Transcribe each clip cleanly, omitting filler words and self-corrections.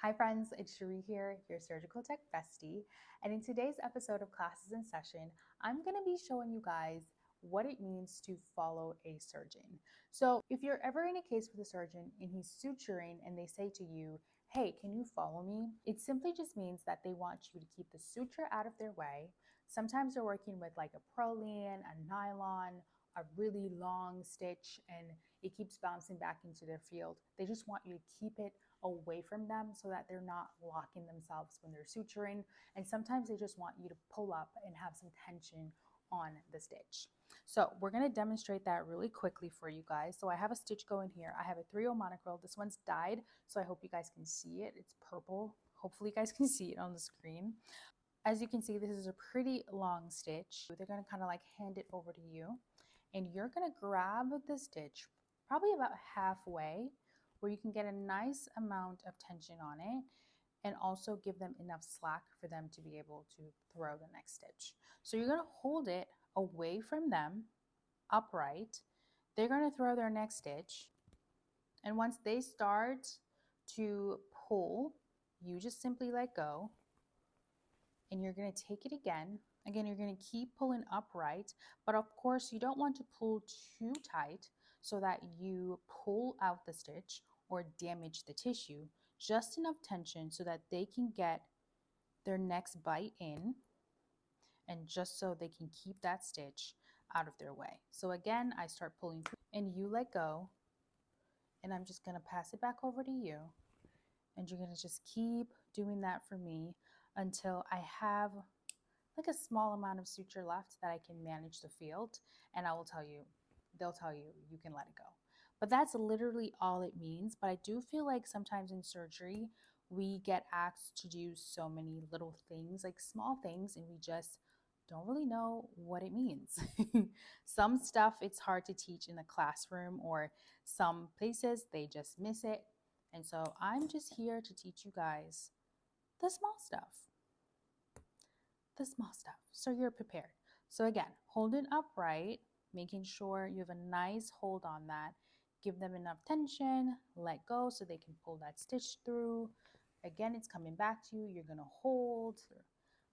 Hi friends, it's Cherie here, your surgical tech bestie. And in today's episode of Classes in Session, I'm gonna be showing you guys what it means to follow a surgeon. So if you're ever in a case with a surgeon and he's suturing and they say to you, hey, can you follow me? It simply just means that they want you to keep the suture out of their way. Sometimes they're working with like a Prolene, a nylon, a really long stitch, and it keeps bouncing back into their field. They just want you to keep it away from them so that they're not locking themselves when they're suturing. And sometimes they just want you to pull up and have some tension on the stitch. So we're going to demonstrate that really quickly for you guys. So I have a stitch going here. I have a 3/0 monocryl. This one's dyed, so I hope you guys can see it. It's purple. Hopefully you guys can see it on the screen. As you can see, this is a pretty long stitch. They're going to kind of like hand it over to you, and you're going to grab the stitch probably about halfway where you can get a nice amount of tension on it and also give them enough slack for them to be able to throw the next stitch. So you're going to hold it away from them, upright. They're going to throw their next stitch, and once they start to pull, you just simply let go, and you're going to take it again. Again, you're going to keep pulling upright, but of course you don't want to pull too tight so that you pull out the stitch or damage the tissue. Just enough tension so that they can get their next bite in, and just so they can keep that stitch out of their way. So again, I start pulling through and you let go, and I'm just going to pass it back over to you. And you're going to just keep doing that for me until I have like a small amount of suture left that I can manage the field, and I will tell you, they'll tell you, you can let it go. But that's literally all it means. But I do feel like sometimes in surgery, we get asked to do so many little things, like small things, and we just don't really know what it means. Some stuff it's hard to teach in the classroom, or some places they just miss it. And so I'm just here to teach you guys the small stuff. So you're prepared. So again, hold it upright, making sure you have a nice hold on that. Give them enough tension, let go so they can pull that stitch through. Again, it's coming back to you. You're going to hold.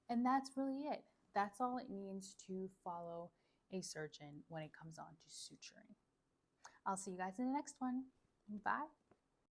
And that's really it. That's all it means to follow a surgeon when it comes on to suturing. I'll see you guys in the next one. Bye.